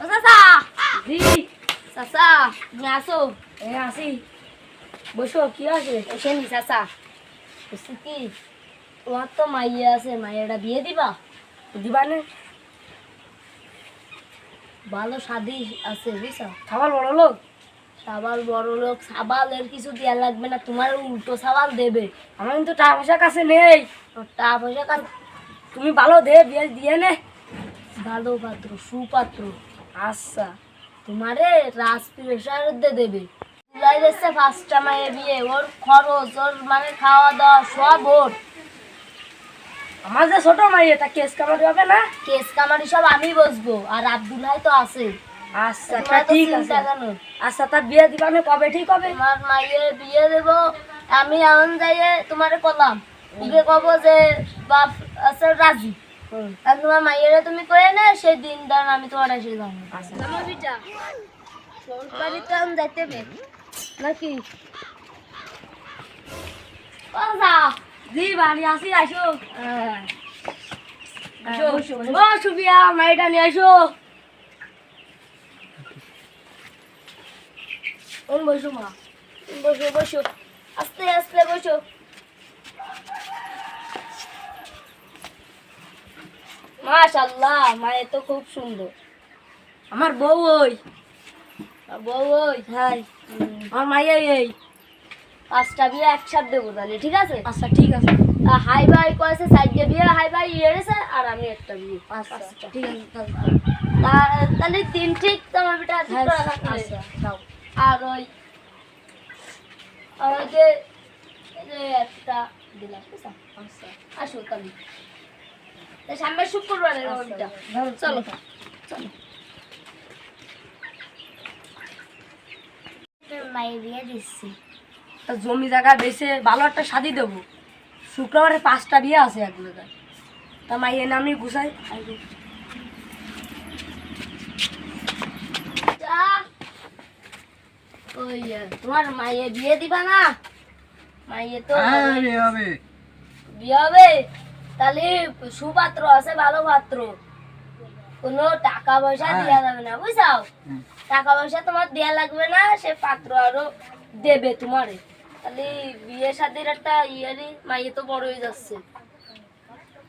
চাচা জি চাচা তুমি আসো আসি বসো কি আছে এসেনি চাচা বুঝছি কি তোমার তো মাইয়া আছে মাইয়াটা বিয়ে দিবা দিবা না ভালো শাদি আছে বুঝছো খাবার বড় লোক সাবাল বড় লোক সাবালের কিছু দেওয়া লাগবে না তোমার উল্টো সাবাল দেবে আমার কিন্তু টাকা পয়সা কাছে নেই টাকা পয়সা কাছে তুমি ভালো দে বিয়ে দিয়ে নে ভালো পাত্র সুপাত্র আচ্ছা তোমারে রাজপ্রেসার দেবে জুলাই যাচ্ছে ফার্স্টটা মায়ে বিয়ে ওর খরচ ওর মানে খাওয়া দাওয়া সব ওর আমার যে ছোট মাইয়ে তা কেস কামারি হবে না কেস কামারি সব আমি বসবো আর আব্দুল ভাই তো আছে আচ্ছা ঠিক আছে আচ্ছা তার বিয়ে দিবা না কবে ঠিক হবে তোমার মাইয়ের বিয়ে দেবো আমি এমন যাইয়ে তোমারে কলাম বিয়ে কবো যে বাপ আছে রাজি আর তোমার মাইয়েরে তুমি করে নে সেই দিনটা আমি তোমার এসে যাবো আচ্ছা আমার বিটা তোর বাড়িতে আমি যাইতে হবে নাকি কথা জি বাড়ি আসি আসো ও সুবিয়া মাইটা নিয়ে আসো বসো মা বসো বসো আস্তে আস্তে বসো মাশাআল্লাহ মায়ে তো খুব সুন্দর আমার বউ ওই হাই আমার মাইয়া এই পাঁচটা বিয়ে একসাথে দেবো তাহলে ঠিক আছে আচ্ছা ঠিক আছে হাই ভাই কয়েছে সাইডে বিয়ে হাই ভাই এড়েছে আর আমি একটা বিয়ে আচ্ছা ঠিক আছে তাহলে দিন ঠিক তোমার বেটা আচ্ছা দাও আর ওই যে একটা দিলাম আচ্ছা আসো তাহলে সামনে শুক্রবারে চলো চলো মায়ের বিয়ে দিচ্ছি জমি জায়গা বেশি ভালো একটা শাদি দেবো শুক্রবারে 5টা বিয়ে আছে এক জায়গায় তা মাইয়ের নামই গুছাই ওই তোমার মাইয়ে বিয়ে দিবা না মাইয়ে তো বিয়ে হবে তাহলে সুপাত্র আছে ভালো পাত্র কোনো টাকা পয়সা দেওয়া যাবে না বুঝছাও টাকা পয়সা তোমার দেওয়া লাগবে না সে পাত্র আরো দেবে তোমারে তাহলে বিয়ে শাদির একটা ইয়ারি মাইয়ে তো বড় হয়ে যাচ্ছে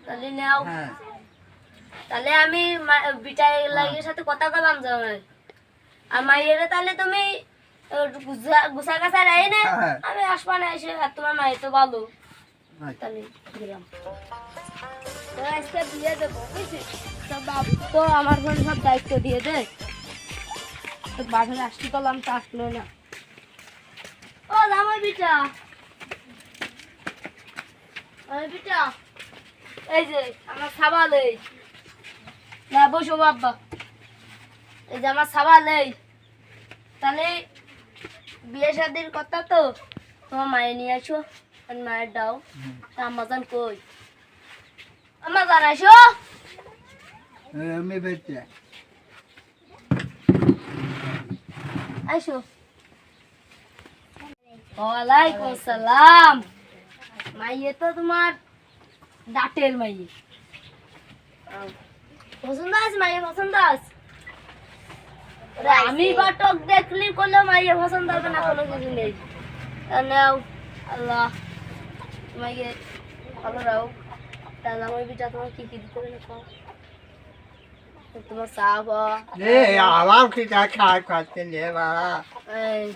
তাহলে নাও তাহলে আমি বিটাই লাগিয়ে সাথে কথা বললাম জামাই আর মাইয়েরে তাহলে তুমি গুছা গাছা রাই না আমি আসবা না এসে আর তোমার মাইয়ে তো ভালো তাহলে দিলাম তো আজকে বিয়ে দেবো বুঝছিস তো বাবু তো আমার ঘরে সব দায়িত্ব দিয়ে দে তো বাঘের আসতে করলাম তো আসলো না ও আমার বিটা এই যে আমার সাবাল এই না বসো বাবা এই যে আমার সাবাল এই তাহলে বিয়ে শাদির কথা তো তোমার মায়ের নিয়ে আসো আর মায়ের দাও তা আমাজন কই আমাজন আসো আমি বেঁচে আসো ওয়ালাইকুম সালাম মাইয়ে তো তোমার ডাটের মাইয়ে পছন্দ আছে মাইয়ে পছন্দ আছে আমি বাটক দেখলি করলে মাইয়ে পছন্দ হবে না কোনো কিছু নেই নাও আল্লাহ তোমাকে ভালো রাও তাহলে আমার বিটা তোমার কি দিতে হবে না তোমার সাবা আবার কি খায় খাচ্ছে নে বাবা এই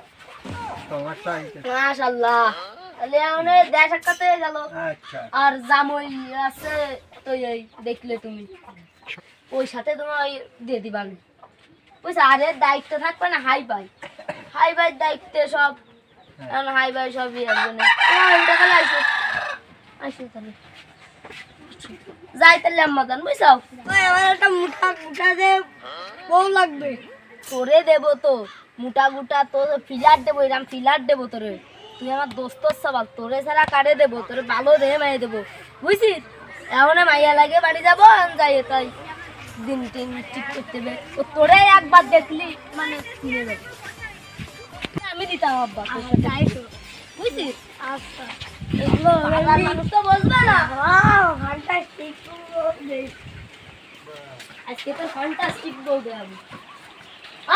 সমস্যা মাশাআল্লাহ তাহলে আমাদের দেশ একটাতে গেল আচ্ছা আর জামই আছে তো এই দেখলে তুমি ওই সাথে তোমার দিয়ে দিবা বুঝছো আরে দায়িত্ব থাকবে না হাই ভাই দায়িত্বে সব হাই ভাই সব ওটা গেলে আসো আসো তাহলে যাই তাহলে আম্মাজান বুঝছো আমার একটা মুঠা যে বউ লাগবে তোরে দেবো তো মুটা তোর ফিলার দেবো এরকম ফিলার দেবো তোরে তুই আমার দোস্তর সবাল তোরে ছাড়া কাটে দেবো তোরে ভালো দেহে মাইয়ে দেবো বুঝছিস এখন মাইয়া লাগে বাড়ি যাবো যাই তাই দিন টিন ঠিক করতে হবে ও তোরে একবার দেখলি মানে কিনে যাবে আমি দিতাম আব্বা বুঝছিস আচ্ছা এগুলো মানুষ তো বসবে না ঘন্টা ঠিক করবো এ তো ফ্যান্টাস্টিক বলতে হবে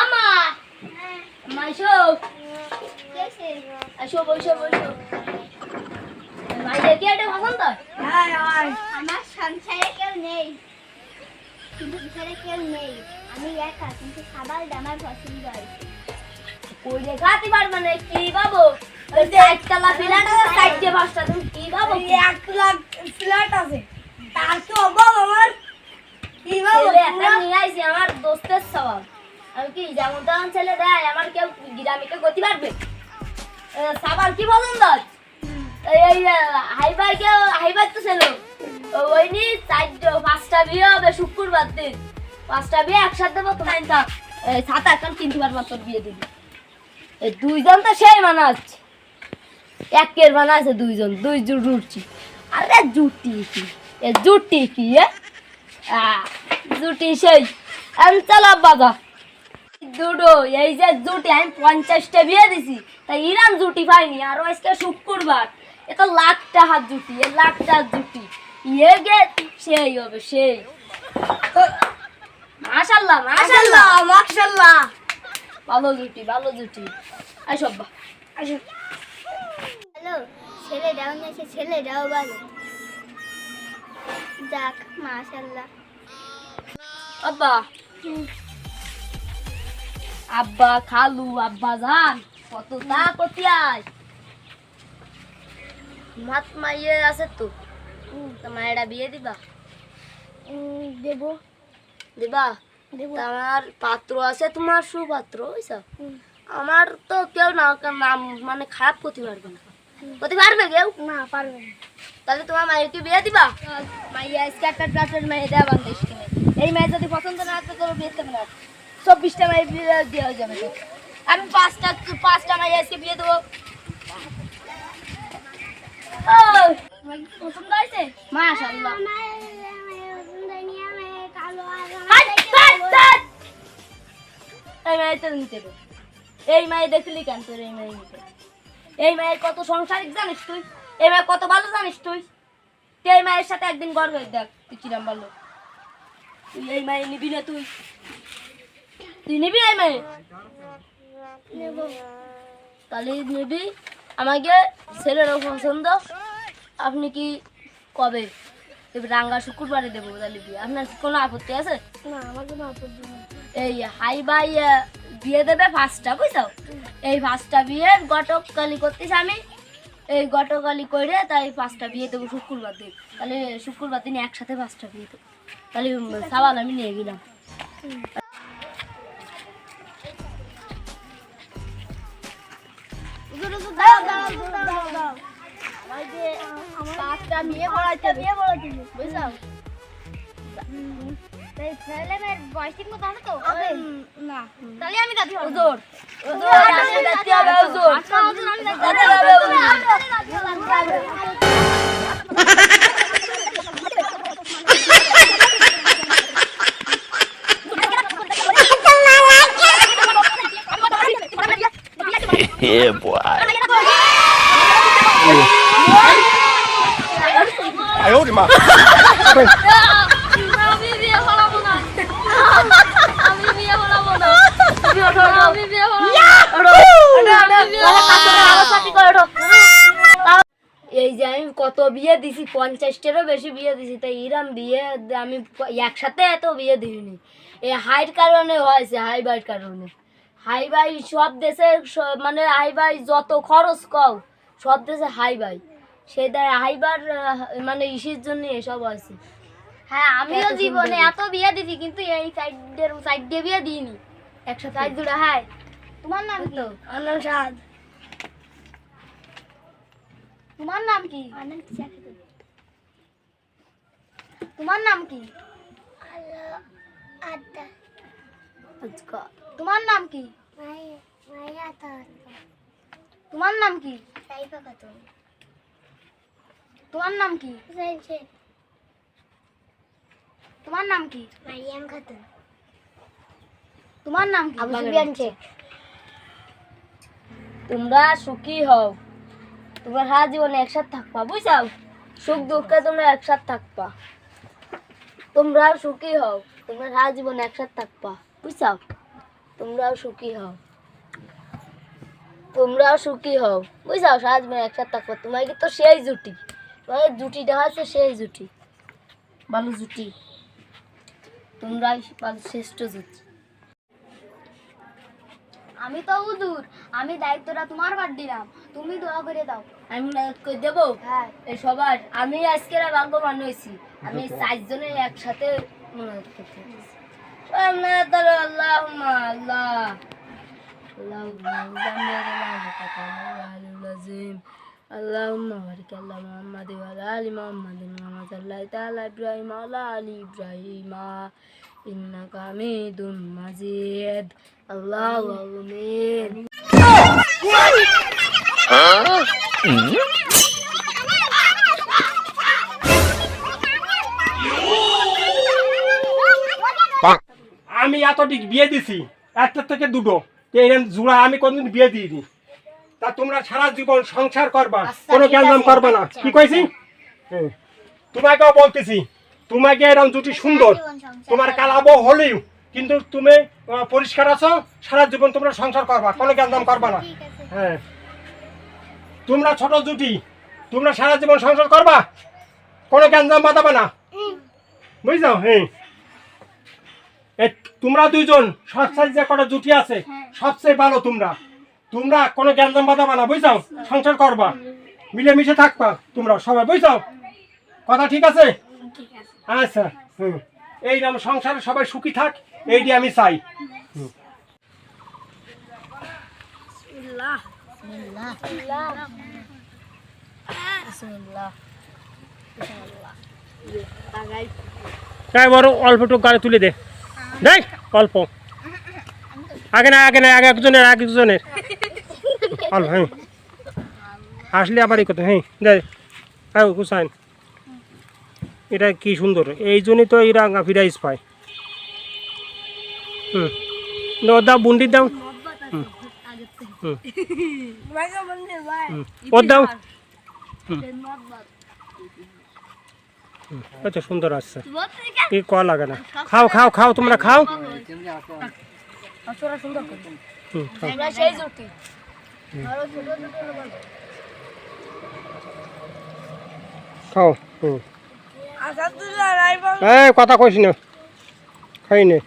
আমা মাইশো আসো বসো বসো মাইয়া কি এটা পছন্দ হ্যাঁ আমার সংসারে কেউ নেই, কিন্তু সংসারে কেউ নেই, আমি একা, কিন্তু সাবালটা আমার পছন্দ হয়েছে। কই দেখাতে পারবে না কি বাবু ওই যে একতলা ফ্ল্যাট আছে সাইডে পাঁচটা তুমি কি বাবু 1 লাখ ফ্ল্যাট আছে, তার তো অভাব আমার। কি বাবু ছেলে একটা নিয়ে আইছি আমার দোস্তের সওয়াল আমি কি যেমন তেমন ছেলে দেয় আমার কেউ গ্রামীকে গতি পারবে সাবাল কি পছন্দ এই হাইবাই তো ছিল ওই নি চারটে পাঁচটা বিয়ে হবে শুক্রবার দিন, পাঁচটা বিয়ে একসাথে দেবো তোমার থাক সাত এখন কিনতে পারবো তোর বিয়ে দিবি এই দুইজন তো সেই মানাচ্ছে একের বানাচ্ছে দুইজন দুই জুট উঠছি আরে জুটি কি এ জুটি কি জুটি সেই আমি চালা বাজা দুটো এই যে জুটি আমি 50টা বিয়ে দিছি তাই ইরান জুটি পাইনি আর আজকে শুক্রবার এ তো লাখ টাকার জুটি এ লাখ টাকার জুটি ইয়ে গে সেই হবে সেই মাশাআল্লাহ মাশাআল্লাহ মাশাআল্লাহ, ভালো জুটি আসো বা আসো হ্যালো, ছেলেটাও নেছে, ছেলেটাও ভালো, যাক মাশাআল্লাহ। আব্বা আব্বা খালু আব্বা জান কত তা কতিয়াই মাত মাইয়ে আছে তো তোমার এটা বিয়ে দিবা দেবো দিবা দেবো তা আমার পাত্র আছে তোমার সুপাত্র বুঝছো আমার তো কেউ না নাম মানে খারাপ করতে পারবে না করতে পারবে কেউ না, পারবে না। তাহলে তোমার মাইকে বিয়ে দিবা মাইয়া স্ক্যাটার প্লাটের মেয়ে দেওয়া বান্ধব এই মেয়ে যদি পছন্দ না হয় তো বিয়ে দেবে না 24টা মাই বিয়ে দেওয়া যাবে তো আমি পাঁচটা মাই আজকে বিয়ে দেবো পছন্দ হয়েছে মাশাআল্লাহ এই মেয়ে তো নিতে হবে এই মেয়ে দেখলি কেন তোর এই মেয়ে নিতে এই মেয়ের কত সংসারিক জানিস তুই এই মেয়ে কত ভালো জানিস তুই তুই এই মায়ের সাথে একদিন গর্ব দেখ তুই কিরাম ভালো তুই এই মায়ে নিবি না তুই নিবি এই মায়ে তাহলে নিবি আমাকে ছেলেরও পছন্দ আপনি কি কবে রাঙ্গা শুক্রবারে দেবো তাহলে বিয়ে আপনার কোনো আপত্তি আছে না, আমার কোনো আপত্তি নেই। এই হাই বাই বিয়ে দেবে 5টা বুঝছো এই 5টা বিয়ের গটকালি করতেছি আমি এই গটকালি করে তাই 5টা বিয়ে দেবো শুক্রবার দিন তাহলে শুক্রবার দিন একসাথে 5টা বিয়ে দেবো তাহলে সাবাল আমি নিয়ে গেলাম দাও। ওই যে 5টা বিয়ে পড়াইতে বুঝছো এই ছেলেমেয়ের বয়স ঠিক মতো আছে তো? না তাহলে আমি দাদি হব। হুজুর আমি যাচ্ছি হবে হুজুর যাচ্ছি হবে Yeah, boy. 哎呦我的妈！ আমি বিয়ে হলাবো না আমি বিয়ে হলাবো না আমি বিয়ে এই যে আমি কত বিয়ে দিছি 50টারও বেশি বিয়ে দিছি তাই ইরাম বিয়ে আমি একসাথে এত বিয়ে দিইনি এই হাইট কারণে হয়েছে হাই বাইট কারণে হাই বাই সব দেশে মানে হাই বাই যত খরচ কও সব দেশে হাই বাই সেটা হাইবার মানে ইসির জন্য এসব আছে হ্যাঁ, আমিও এত জীবনে সুন্দর। এত বিয়ে দিছি, কিন্তু এই সাইড দিয়ে বিয়ে দিইনি। একসাথে সাইড দুটো, হ্যাঁ। তোমার নাম কি? আল্লাহ সাদ তোমার নাম কি? তোমার নাম কি? আজকা তোমার নাম কি? তোমার নাম কি? তোমার নাম কি? তোমার নাম কি? তোমার নাম কি? তোমরা সুখী হও তোমরা সারা জীবনে একসাথে থাকবা বুঝছাও সুখ দুঃখে তোমরা একসাথে থাকবা তোমরাও সুখী হও, তোমরা সারা জীবন একসাথে থাকবা, বুঝছো? তোমরাও সুখী হও, তোমরাও সুখী হও, বুঝছো? সারা জীবন একসাথে থাকবা। তোমাকে তো সেই জুটি, তোমার জুটিটা হচ্ছে সেই জুটি, ভালো জুটি, তোমরাই ভালো শ্রেষ্ঠ জুটি। আমি তো হুজুর, আমি দায়িত্বটা তোমার বাদ দিলাম, তুমি দোয়া করে দাও। আমি মদত করে দেবো হ্যাঁ। এই সবার। আমি আজকের ভাগ্যবান হয়েছি, আমি 4 জনের একসাথে মদত করতে পেরেছি। আল্লাহুম্মা আল্লাহ আল্লাহুম্মা বারিক আলা মুহাম্মাদ ওয়া আলা আলি মুহাম্মাদ কামা সাল্লাইতা আলা ইব্রাহিম ওয়া আলা আলি ইব্রাহিম ইন্নাকা হামিদুম মাজিদ। আল্লাহু আমিন। আমি এতদিক বিয়ে দিছি, একটা থেকে দুটো, এই জোড়া আমি কোনদিন বিয়ে দিইনি। তা তোমরা সারা জীবন সংসার করবা, আচ্ছা, কোনো ঠিক গ্যাঞ্জাম আছে। করবা না, কি কইছি? হ্যাঁ। তোমাকেও বলতেছি, তোমাকে এরকম জুটি সুন্দর, তোমার কালাবো হলেও কিন্তু তুমি পরিষ্কার আছো, সারা জীবন তোমরা সংসার করবা, কোনো গ্যাঞ্জাম করবা না। ঠিক আছে। হ্যাঁ, তোমরা ছোট জুটি, তোমরা সারা জীবন সংসার করবা, কোনো গ্যাঞ্জাম বাঁধাবা না, বুঝছো? হ্যাঁ, তোমরা দুইজন সবচেয়ে যে কটা জুটি আছে সবচেয়ে ভালো। তোমরা তোমরা কোনো গ্যাঞ্জাম বাঁধাবা না, বুঝছো? সংসার করবা, মিলেমিশে থাকবা তোমরা সবাই, বুঝছো? কথা ঠিক আছে? আচ্ছা, এই নাম সংসারে সবাই সুখী থাক, এইটি আমি চাই। বিসমিল্লাহ বিসমিল্লাহ বিসমিল্লাহ বিসমিল্লাহ। তাগাই তাই বড় অল্প একটু গাড়ি তুলে দে, দেখ অল্প, আগে না আগে না, আগে একজনের অল্প। হ্যাঁ, আসলে আবার এই কথা। হ্যাঁ, দেখ হ্যাঁ হুসাইন, এটা কি সুন্দর, এই জন্যই তো এরা ফিরাইস পায়। দাও বুন্ডির দাও, ওর দাও। আচ্ছা, সুন্দর আসছে, কি কয়া লাগে না। খাও খাও খাও, তোমরা খাও। আসরা সুন্দর করে খাও। আমরা সেই জুটি আরো ছোট ছোট বল। খাও। এই কথা কইস না, খাই নে,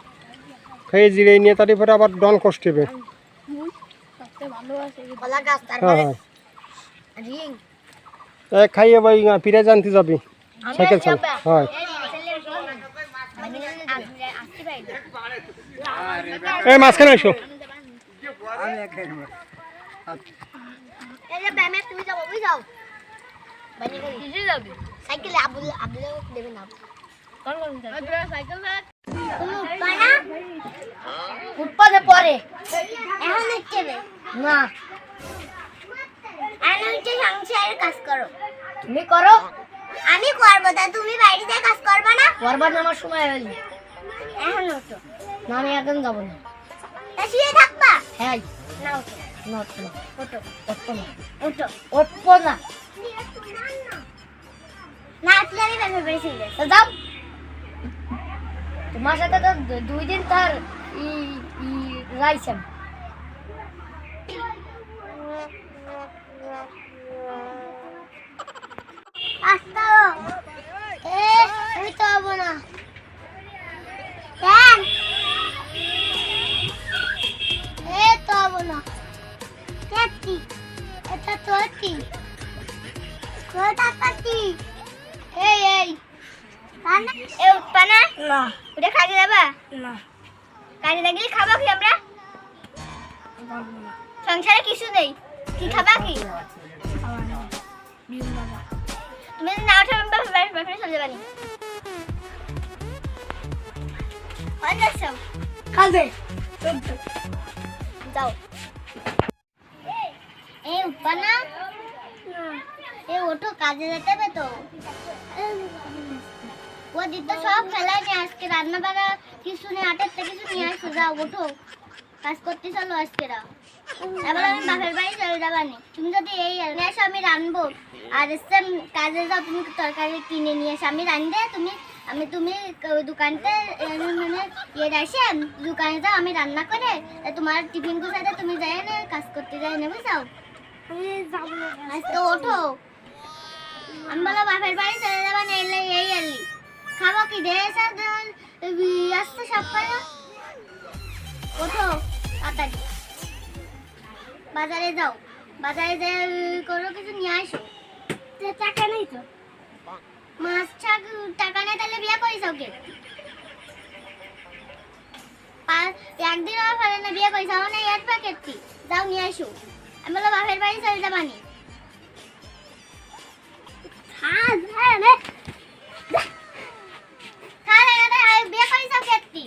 খাই জিরে নিয়ে তারপরে আবার ডন কষ্ট হবে। কলা গাছ হ্যাঁ তারপরে হ্যাঁ, রিং খাইয়ে ভাই ফিরে জানতে যাবি, সাইকেল চাল। হয়, এই মাঝখানে এসো। এই যে ব্যামে তুমি যাবো, বুঝাও। বানি করে কিসে যাবে? সাইকেলে আবুল দেবে না। কোন কোন যাবে? সাইকেল তুমি উঠবা না? ফুটপাতে পড়ে এখন উঠবে না, আমি উঠে সংসারের কাজ করো। তুমি করো, আমি করবো, তা তুমি বাড়িতে কাজ করবা না? করবার নামার সময় হয়নি। এখন ওঠো। না আমি এখন যাবো না। তা শুয়ে থাকবা? হ্যাঁ না ওঠো, না উঠবো না, ওঠো, উঠবো না, ওঠো। উঠবো না। না উঠলে আমি ব্যামে বেড়ে চলে যাবো। তো যাও, তোমার সাথে তো 2 দিন তার রাইছেন। আসতো আমি তো হবো না। দেখ তো হবো না। দেখছি এটা তোরটি, তোরটি। এই এ উঠবা না? না উঠে কাজে যাবা? না কাজে না গেলে খাবা কি আমরা? সংসারে কিছু নেই, কি খাবা কি? তুমি যদি না ওঠো আমি বাপরে চলে যাবানি। কাজে যাও। এই উঠবা না? এই ওঠো, কাজে যেতে হবে তো। ওদের তো সব ফেলাই নেই, আজকে রান্না বান্না কিছু নেই, আটের থেকে কিছু নিয়ে আসো। যাও ওঠো, কাজ করতে চলো আজকে। এবার আমি বাপের বাড়ি চলে যাবানি। তুমি যদি এই নিয়ে আসো আমি রানবো, আর এসে কাজে যাও, তুমি তরকারি কিনে নিয়ে এসো, আমি রান্ধে তুমি আমি তুমি দোকানতে মানে ইয়ে আসেন দোকানে যাও আমি রান্না করে তোমার টিফিন গুছাতে তুমি যাই না কাজ করতে যাই না বুঝাও আজকে ওঠো আমি বলো বাপের বাড়ি চলে যাবা না এলে এই এলি খাবো কি ড্রেস আর আসছে সব করে ওঠো তাড়াতাড়ি বাজারে যাও বাজারে যে কোনো কিছু নিয়ে আসো টাকা নেই তো মাছ ছাক টাকা নেই তাহলে বিয়ে করিস ওকে একদিন আমার ফলে না বিয়ে করিস আমার না এর প্যাকেটটি যাও নিয়ে আসো আমি বলো বাপের বাড়ি চলে যাবানি বিয়ে করিস ওকে